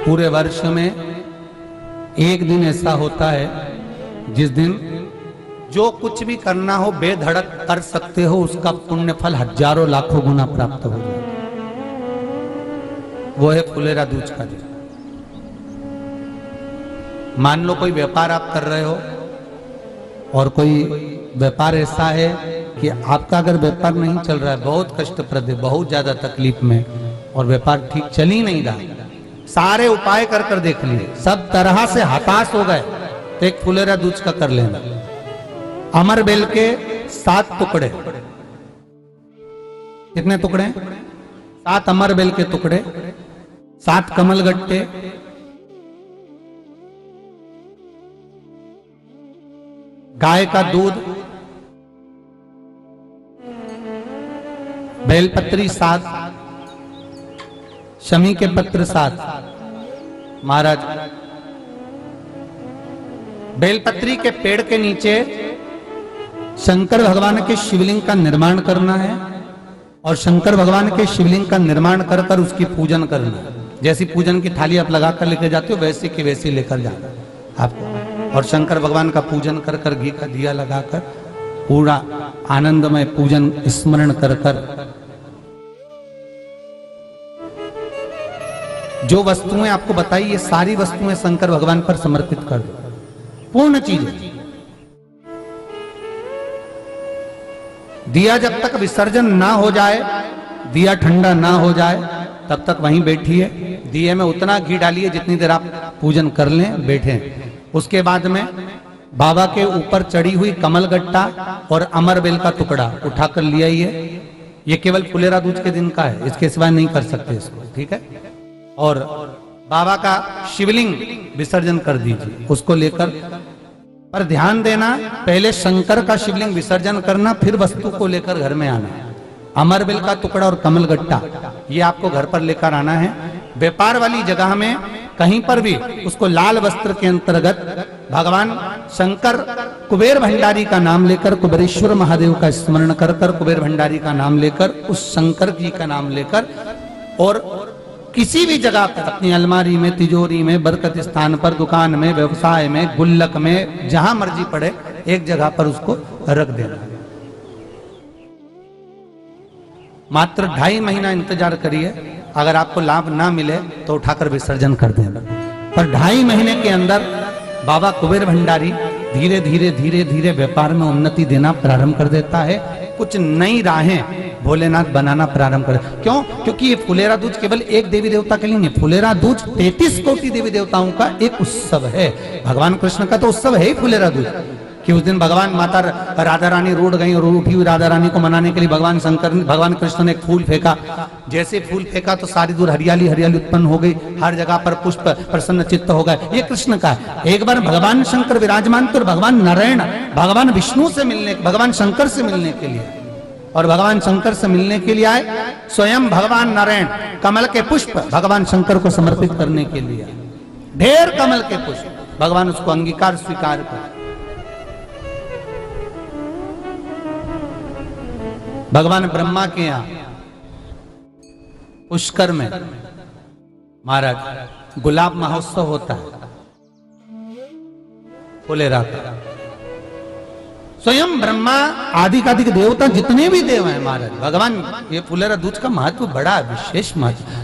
पूरे वर्ष में एक दिन ऐसा होता है जिस दिन जो कुछ भी करना हो बेधड़क कर सकते हो, उसका पुण्य फल हजारों लाखों गुना प्राप्त हो जाए। वो है फुलेरा दूज का दिन। मान लो कोई व्यापार आप कर रहे हो और कोई व्यापार ऐसा है कि आपका अगर व्यापार नहीं चल रहा है, बहुत कष्टप्रद है, बहुत ज्यादा तकलीफ में, और व्यापार ठीक चल ही नहीं रहा, सारे उपाय कर कर देख लिए, सब तरह से हताश हो गए, तो एक फुलेरा दूज का कर लेना। अमर बेल के 7 टुकड़े, कितने टुकड़े? 7 अमर बेल के टुकड़े, 7 कमल गट्टे, गाय का दूध, बेलपत्री 7, शमी के पत्र 7। महाराज, बेलपत्री के पेड़ के नीचे शंकर भगवान के शिवलिंग का निर्माण करना है, और शंकर भगवान के शिवलिंग का निर्माण कर कर उसकी पूजन करना है। जैसी पूजन की थाली आप लगा कर लेकर जाते हो, वैसे की वैसी लेकर जाना आपको, और शंकर भगवान का पूजन कर कर, घी का दिया लगाकर पूरा आनंदमय पूजन स्मरण कर कर, जो वस्तुएं आपको बताई ये सारी वस्तुएं शंकर भगवान पर समर्पित कर दो, पूर्ण चीजें। दिया जब तक विसर्जन ना हो जाए, दिया ठंडा ना हो जाए, तब तक वहीं बैठिए। दिए में उतना घी डालिए जितनी देर आप पूजन कर लें, बैठे। उसके बाद में बाबा के ऊपर चढ़ी हुई कमल गट्टा और अमर बेल का टुकड़ा उठाकर ले आइए। ये केवल फुलेरा दूज के दिन का है, इसके सिवाय नहीं कर सकते इसको, ठीक है। और बाबा का शिवलिंग विसर्जन कर दीजिए, उसको लेकर, पर ध्यान देना, पहले शंकर का शिवलिंग विसर्जन करना, फिर वस्तु को लेकर घर में आना। अमर बेल का टुकड़ा और कमल गट्टा ये आपको घर पर लेकर आना है। व्यापार वाली जगह में कहीं पर भी उसको लाल वस्त्र के अंतर्गत भगवान शंकर, कुबेर भंडारी का नाम लेकर, कुबेरेश्वर महादेव का स्मरण कर कर, कुबेर भंडारी का नाम लेकर, उस शंकर जी का नाम लेकर, और किसी भी जगह पर अपनी अलमारी में, तिजोरी में, बरकत स्थान पर, दुकान में, व्यवसाय में, गुल्लक में, जहां मर्जी पड़े, एक जगह पर उसको रख देना। मात्र 2.5 महीना इंतजार करिए, अगर आपको लाभ ना मिले तो उठाकर विसर्जन कर देना। पर 2.5 महीने के अंदर बाबा कुबेर भंडारी धीरे धीरे धीरे धीरे व्यापार में उन्नति देना प्रारंभ कर देता है। कुछ नई राहें भोलेनाथ बनाना प्रारंभ कर। क्यों? क्योंकि ये फुलेरा दूज केवल एक देवी देवता के लिए नहीं, फुलेरा दूज 33 कोटि देवी देवताओं का एक उत्सव है। भगवान कृष्ण का तो उत्सव है ही फुलेरा दूज, कि उस दिन भगवान माता राधा रानी रूठ गई, और उठी हुई राधा रानी को मनाने के लिए भगवान कृष्ण ने एक फूल फेंका। जैसे फूल फेंका तो सारी दूर हरियाली हरियाली उत्पन्न हो गई, हर जगह पर पुष्प प्रसन्न चित्त हो गए। ये कृष्ण का है। एक बार भगवान शंकर विराजमान थे, और भगवान नारायण भगवान विष्णु से मिलने, भगवान शंकर से मिलने के लिए, और भगवान शंकर से मिलने के लिए आए। स्वयं भगवान नारायण कमल के पुष्प भगवान शंकर को समर्पित करने के लिए, ढेर कमल के पुष्प, भगवान उसको अंगीकार स्वीकार कर। भगवान ब्रह्मा के यहां पुष्कर में महाराज गुलाब महोत्सव होता है फुलेरा का। स्वयं ब्रह्मा आदिकादिक देवता जितने भी देव हैं महाराज, भगवान, ये फुलेरा दूज का महत्व बड़ा विशेष महत्व।